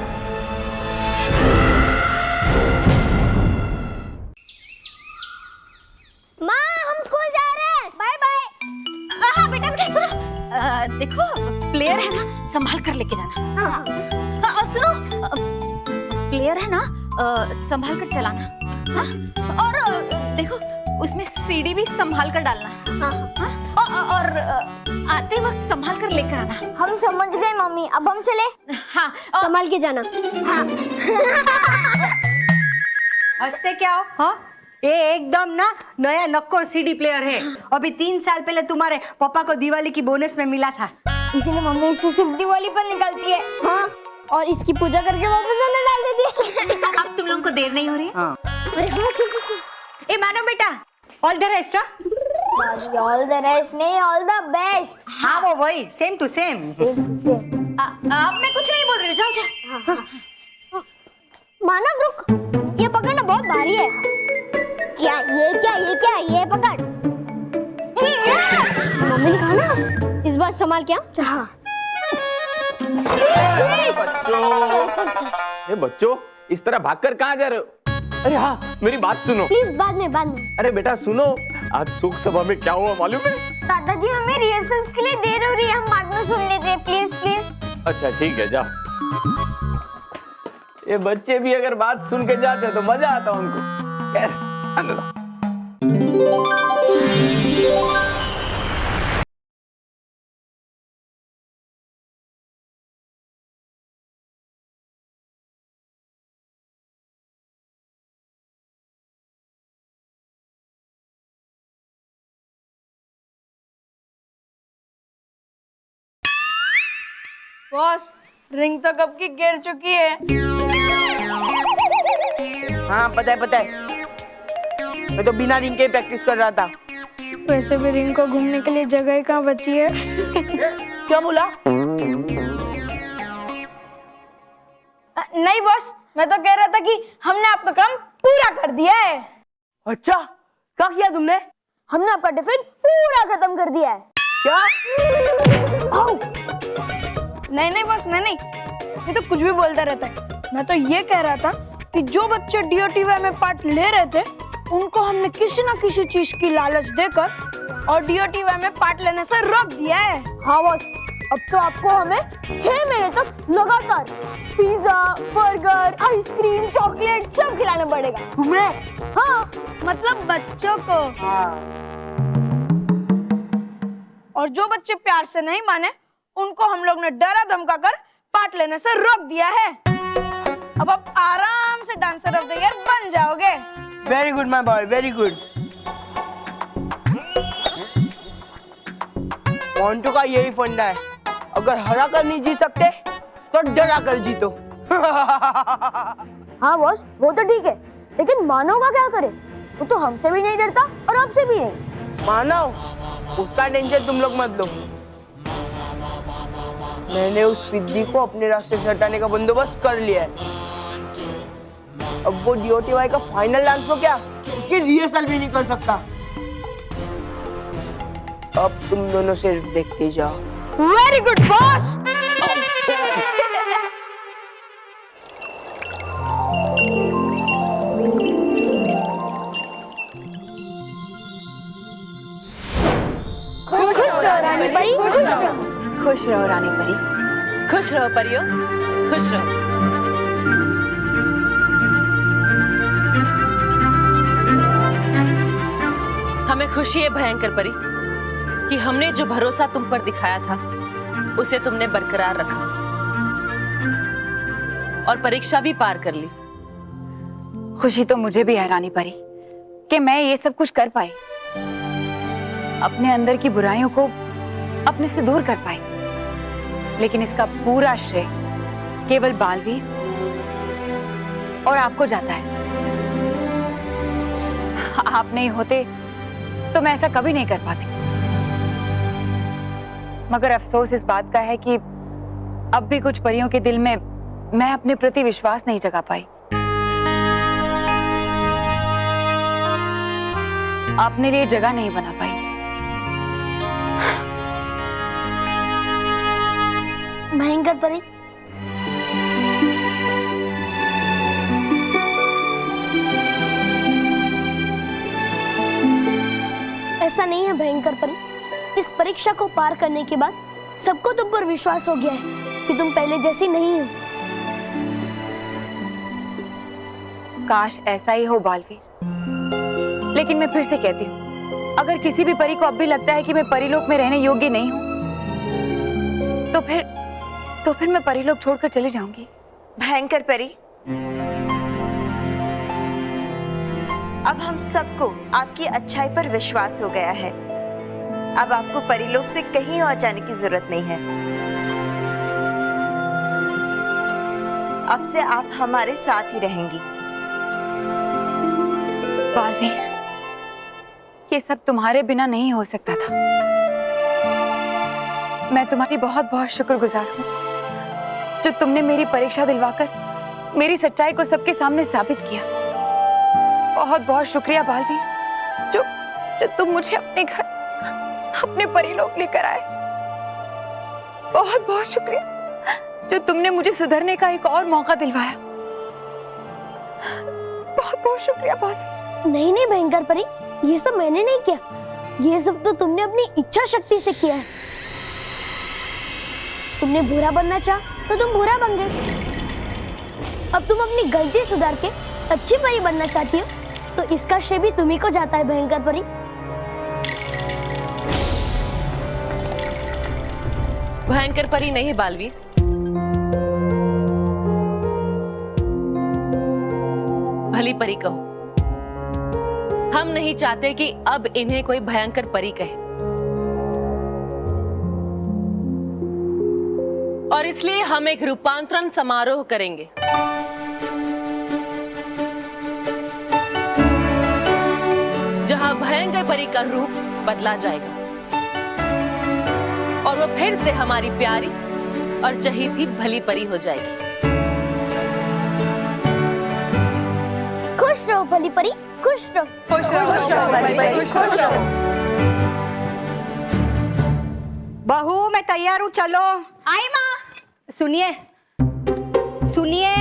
माँ, हम स्कूल जा रहे हैं, बाय बाय। हाँ बेटा बेटा सुनो, देखो प्लेयर है ना, संभाल कर लेके जाना। हाँ। सुनो, प्लेयर है ना, संभाल कर चलाना। हाँ? और देखो उसमें सीढ़ी भी संभाल कर डालना। हाँ। और आते वक्त संभाल कर लेकर आना। हम समझ गए मम्मी, अब हम चले। हाँ, संभाल के जाना। हाँ। हंसते क्या हो? हाँ, ये एकदम ना नया नक्कोर सीडी प्लेयर है। अभी 3 साल पहले तुम्हारे पापा को दिवाली की बोनस में मिला था। इसलिए मम्मी इसे सिर्फ दिवाली पर निकालती है। हाँ, और इसकी पूजा करके वापस अंदर डाल देती है। अब तुम लोगों को देर नहीं हो रही है? हाँ। अरे हाँ, चल चल चल। ए मानो बेटा, all the rest. All the rest नहीं, ऑल द बेस्ट। हाँ वो वही, सेम टू सेम। अब मैं कुछ नहीं बोल रही हूँ, जाओ जाओ। मानव रुक, ये पकड़ना बहुत भारी है। क्या ये पकड़। शामिल खाना इस बार संभाल क्या? हाँ। ये बच्चों इस तरह भागकर कहाँ जा रहे हो? अरे हाँ मेरी बात सुनो। प्लीज बाद में। अरे बेटा सुनो, आज शोक सभा में क्या हुआ मालूम है? दादाजी हमें रिहर्सल्स के लिए देर हो रही है, हम बाद में सुन लेते हैं, प्लीज। अच्छा ठीक है जाओ। ये बच्चे भी अगर बात सुन के जाते तो मजा आता उनको। खैर आने दो। बॉस रिंग तो कब की गिर चुकी है। हाँ पता है मैं तो बिना रिंग के प्रैक्टिस कर रहा था। वैसे भी रिंग को घूमने के लिए जगह कहाँ बची है? क्या बोला? नहीं बॉस, मैं तो कह रहा था कि हमने आपका काम पूरा कर दिया है। अच्छा क्या किया तुमने? हमने आपका टिफिन पूरा खत्म कर दिया है। क्या? नहीं बॉस नहीं, ये तो कुछ भी बोलता रहता है। मैं तो ये कह रहा था कि जो बच्चे DOTY में पार्ट ले रहे थे उनको हमने किसी ना किसी चीज की लालच देकर और DOTY में पार्ट लेने से रोक दिया है। हाँ बॉस, अब तो आपको हमें 6 महीने तक लगातार पिज्जा, बर्गर, आइसक्रीम, चॉकलेट सब खिलाना पड़ेगा। तुम्हें? हाँ, मतलब बच्चों को। और जो बच्चे प्यार से नहीं माने उनको हम लोग ने डरा धमका कर पार्ट लेने से रोक दिया है। अब आप आराम से डांसर ऑफ द ईयर बन जाओगे। Very good my boy, very good. Montu का यही फंडा है, अगर हरा कर नहीं जीत सकते तो डरा कर जीतो। हाँ बॉस, वो तो ठीक है, लेकिन मानव का क्या करे? वो तो हमसे भी नहीं डरता और आपसे भी नहीं। मानव, उसका टेंशन तुम लोग मत लो। मैंने उस पिद्दी को अपने रास्ते से हटाने का बंदोबस्त कर लिया है। अब वो DOTY का फाइनल डांस हो क्या, उसकी रिहर्सल भी नहीं कर सकता। अब तुम दोनों सिर्फ देखते जाओ। Very good boss. खुश रहो रानी परी। खुश रहो परियों, खुश रहो। हमें खुशी है भयंकर परी कि हमने जो भरोसा तुम पर दिखाया था उसे तुमने बरकरार रखा और परीक्षा भी पार कर ली। खुशी तो मुझे भी है रानी परी कि मैं ये सब कुछ कर पाई, अपने अंदर की बुराइयों को अपने से दूर कर पाई। लेकिन इसका पूरा श्रेय केवल बालवीर और आपको जाता है। आप नहीं होते तो मैं ऐसा कभी नहीं कर पाती। मगर अफसोस इस बात का है कि अब भी कुछ परियों के दिल में मैं अपने प्रति विश्वास नहीं जगा पाई। अपने लिए जगह नहीं बना पाई। भयंकर परी, ऐसा नहीं है भयंकर परी। इस परीक्षा को पार करने के बाद सबको तुम पर विश्वास हो गया है कि तुम पहले जैसी नहीं हो। काश ऐसा ही हो बालवीर। लेकिन मैं फिर से कहती हूँ, अगर किसी भी परी को अब भी लगता है कि मैं परीलोक में रहने योग्य नहीं हूँ तो फिर मैं परीलोक छोड़कर चली जाऊंगी। भयंकर परी, अब हम सबको आपकी अच्छाई पर विश्वास हो गया है। अब आपको परीलोक से कहीं और जाने की जरूरत नहीं है। अब से आप हमारे साथ ही रहेंगी। बालवीर, ये सब तुम्हारे बिना नहीं हो सकता था। मैं तुम्हारी बहुत बहुत शुक्रगुजार हूँ जो तुमने मेरी परीक्षा दिलवाकर मेरी सच्चाई को सबके सामने साबित किया। बहुत बहुत शुक्रिया बालवीर, जो तुम मुझे अपने घर अपने परीलोक लेकर आए। बहुत बहुत शुक्रिया जो तुमने मुझे सुधरने का एक और मौका दिलवाया। बहुत बहुत शुक्रिया बालवीर। नहीं नहीं भयंकर परी, ये सब मैंने नहीं किया, ये सब तो तुमने अपनी इच्छा शक्ति से किया है। तुमने बुरा बनना चाहा तो तुम बुरा बन गए। अब तुम अपनी गलती सुधार के अच्छी परी बनना चाहती हो, तो इसका श्रेय भी तुम्ही को जाता है भयंकर परी। भयंकर परी नहीं बालवीर, भली परी कहो। हम नहीं चाहते कि अब इन्हें कोई भयंकर परी कहे, और इसलिए हम एक रूपांतरण समारोह करेंगे। जहां भयंकर परी का रूप बदला जाएगा और वो फिर से हमारी प्यारी और चहीती भली परी हो जाएगी। खुश रहो भली परी, खुश रहो। खुश रहो भली परी, खुश रहो। बहू मैं तैयार हूँ, चलो। आई माँ। सुनिए सुनिए,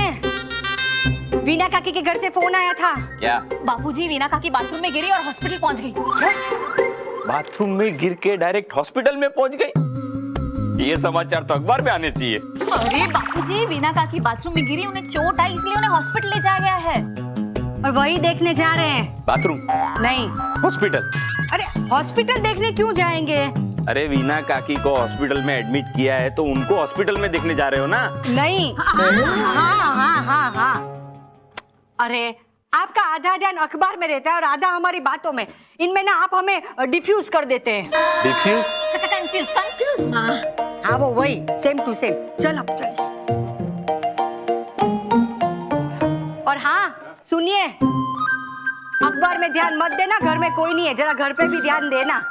वीना काकी के घर से फोन आया था। क्या? बापूजी, वीना काकी बाथरूम में गिरी और हॉस्पिटल पहुंच गई। बाथरूम में गिर के डायरेक्ट हॉस्पिटल में पहुंच गई? ये समाचार तो अखबार में आने चाहिए। अरे बापूजी, वीना काकी बाथरूम में गिरी, उन्हें चोट आई, इसलिए उन्हें हॉस्पिटल ले जाया गया है। और वही देखने जा रहे हैं। बाथरूम नहीं, हॉस्पिटल। अरे हॉस्पिटल देखने क्यों जाएंगे? अरे वीना काकी को हॉस्पिटल में एडमिट किया है तो उनको हॉस्पिटल में देखने जा रहे हो ना? नहीं। हाँ। अरे आपका आधा ध्यान अखबार में रहता है और आधा हमारी बातों में। इनमें ना आप हमें डिफ्यूज कर देते हैं। डिफ्यूज? कंफ्यूज माँ। हाँ वो वही, सेम टू सेम। चल अब चल। और हाँ सुनिए, अखबार में ध्यान मत देना, घर में कोई नहीं है, जरा घर पे भी ध्यान देना।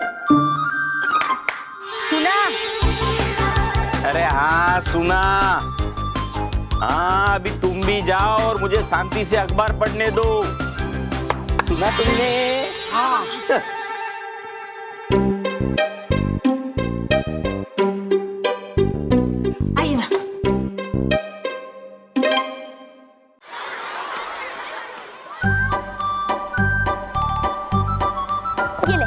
सुना? अरे हाँ सुना। हाँ अभी तुम भी जाओ और मुझे शांति से अखबार पढ़ने दो। सुना तुमने? हाँ। आइए ना। ये ले।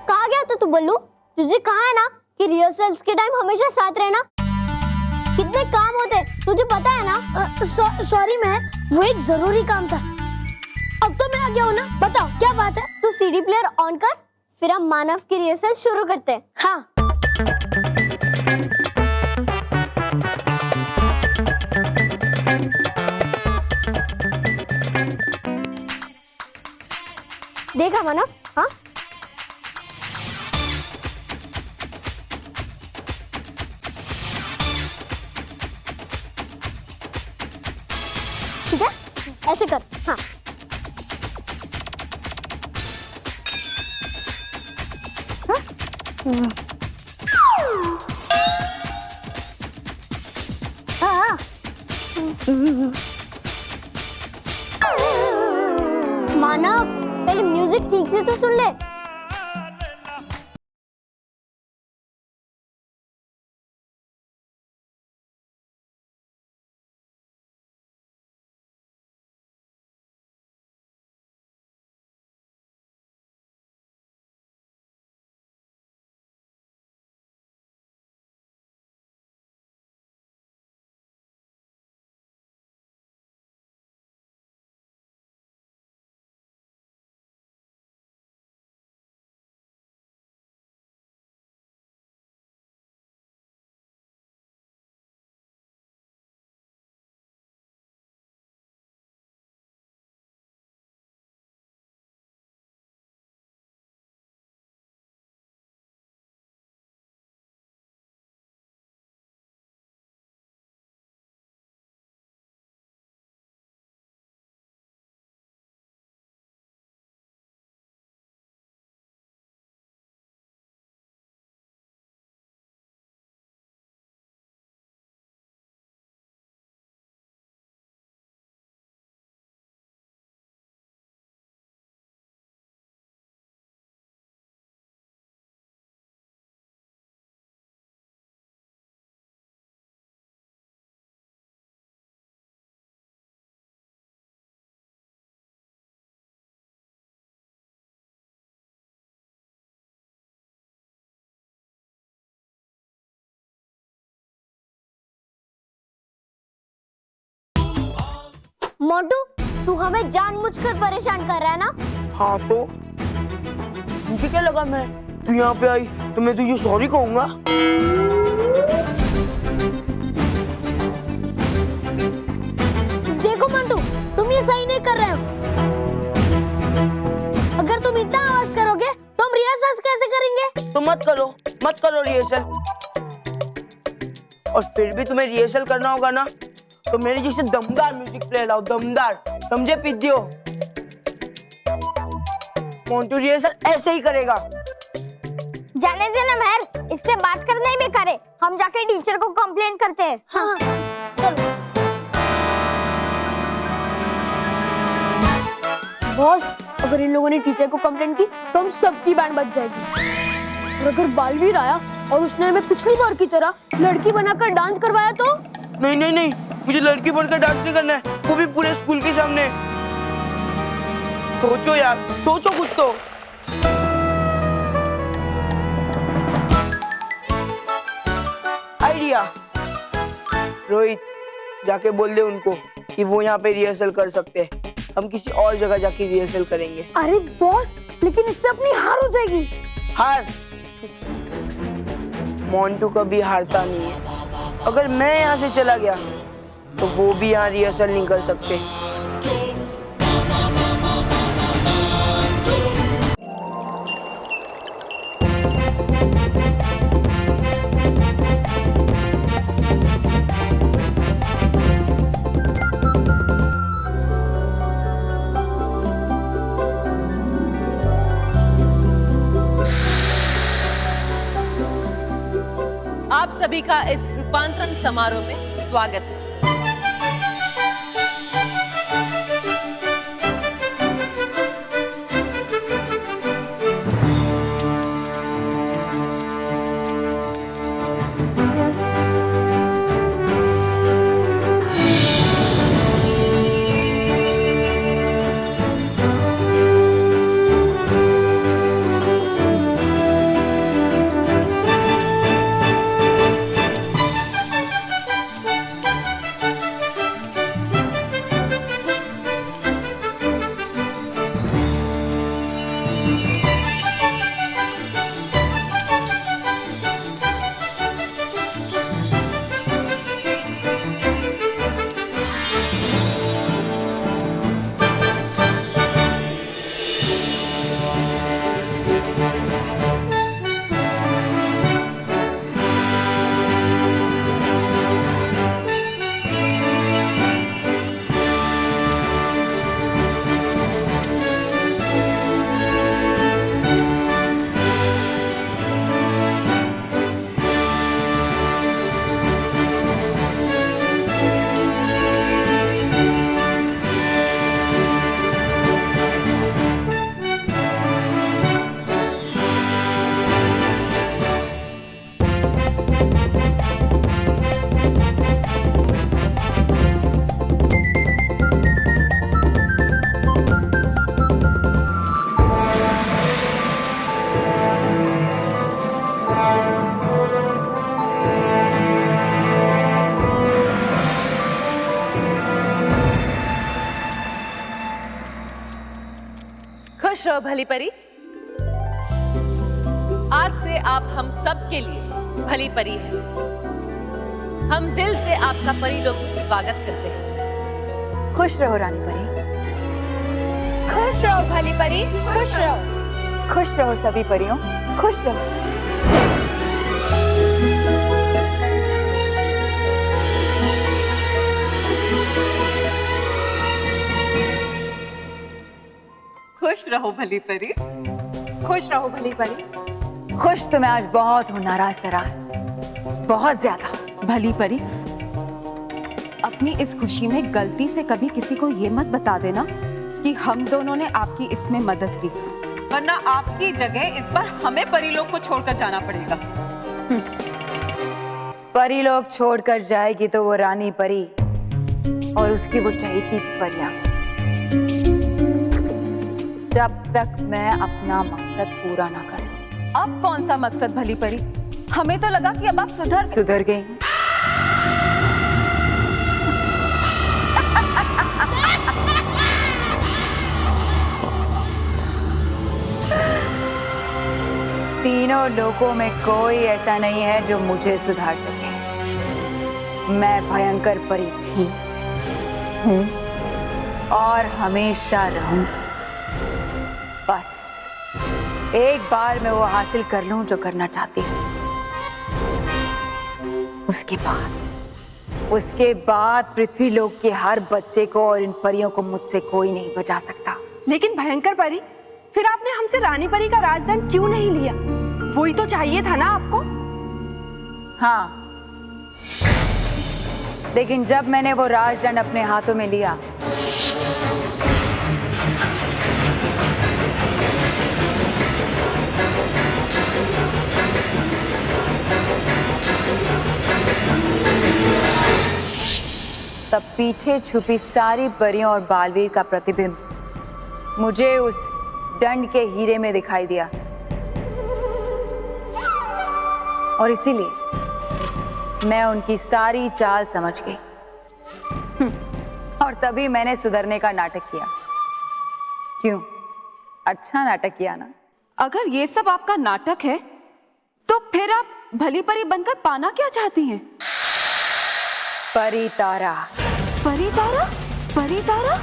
कहाँ गया था तू बल्लू? तुझे कहा है ना कि रिहर्सल्स के टाइम हमेशा साथ रहना। कितने काम होते तुझे पता है ना। सॉरी महर, वो एक जरूरी काम था। अब तो मैं आ गया हूँ ना, बताओ क्या बात है। तू सीडी प्लेयर ऑन कर, फिर हम मानव की रिहर्सल शुरू करते हैं। हाँ देखा मानव? हाँ ठीक है, ऐसे कर। हाँ हाँ। मानव पहले म्यूजिक ठीक से तो सुन ले। मोटू, तू हमें जानबूझकर परेशान कर रहा है ना? हाँ तो मुझे क्या लगा मैं तू यहाँ पे आई तो मैं तुझे सॉरी कहूंगा। देखो मोटू, तुम ये सही नहीं कर रहे हो। अगर तुम इतना आवाज करोगे तो हम रिहर्सल कैसे करेंगे? तो मत करो रिहर्सल। और फिर भी तुम्हें रिहर्सल करना होगा ना, तो मेरे जैसे दमदार म्यूजिक प्ले लाओ, दमदार, समझे पिद्दियो? मोंटू रिहर्सल ऐसे ही करेगा। जाने देना महर, इससे बात करना ही बेकार है। हम जाके टीचर को कंप्लेन करते हैं। हाँ, चलो। बॉस, अगर इन लोगों ने टीचर को कंप्लेन की तो हम सबकी बैंड बज जाएगी। और अगर बालवीर आया और उसने हमें पिछली बार की तरह लड़की बनाकर डांस करवाया तो? नहीं, मुझे लड़की बनकर डांस नहीं करना है, वो भी पूरे स्कूल के सामने। सोचो यार, सोचो कुछ तो। आइडिया। रोहित, जाके बोल दे उनको कि वो यहाँ पे रिहर्सल कर सकते हैं, हम किसी और जगह जाके रिहर्सल करेंगे। अरे बॉस, लेकिन इससे अपनी हार हो जाएगी। हार? मोंटू कभी हारता नहीं है। अगर मैं यहाँ से चला गया तो वो भी यहाँ रिहर्सल नहीं कर सकते। आप सभी का इस रूपांतरण समारोह में स्वागत है। खुश रहो भली परी। आज से आप हम सब के लिए भली परी है। हम दिल से आपका परी लोग स्वागत करते हैं। खुश रहो रानी परी। खुश रहो भली परी, खुश रहो। खुश रहो सभी परियों, खुश रहो। खुश रहो भली परी। खुश रहो भली परी। खुश तो मैं आज बहुत हूँ नाराज तराज, बहुत ज्यादा। भली परी, अपनी इस खुशी में गलती से कभी किसी को ये मत बता देना कि हम दोनों ने आपकी इसमें मदद की, वरना आपकी जगह इस बार हमें परी लोग को छोड़कर जाना पड़ेगा। परी लोग छोड़कर जाएगी तो वो रानी परी और उसकी वो चहेती परियां, जब तक मैं अपना मकसद पूरा ना कर लूं। अब कौन सा मकसद भली परी? हमें तो लगा कि अब आप सुधर गई। तीनों लोगों में कोई ऐसा नहीं है जो मुझे सुधार सके। मैं भयंकर परी थी, हूँ और हमेशा रहूंगी। बस एक बार मैं वो हासिल कर लूं जो करना चाहती हूँ, उसके बाद पृथ्वी लोक के हर बच्चे को और इन परियों को मुझसे कोई नहीं बचा सकता। लेकिन भयंकर परी, फिर आपने हमसे रानी परी का राजदंड क्यों नहीं लिया? वही तो चाहिए था ना आपको। हाँ, लेकिन जब मैंने वो राजदंड अपने हाथों में लिया तब पीछे छुपी सारी परियों और बालवीर का प्रतिबिंब मुझे उस दंड के हीरे में दिखाई दिया, और इसीलिए मैं उनकी सारी चाल समझ गई और तभी मैंने सुधरने का नाटक किया। क्यों? अच्छा नाटक किया ना? अगर ये सब आपका नाटक है तो फिर आप भली परी बनकर पाना क्या चाहती हैं? परी तारा। परी तारा? परी तारा?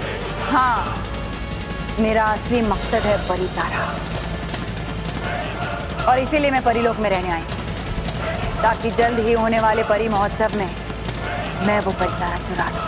हाँ, मेरा असली मकसद है परी तारा, और इसीलिए मैं परीलोक में रहने आई, ताकि जल्द ही होने वाले परी महोत्सव में मैं वो परी तारा चुरा लूं।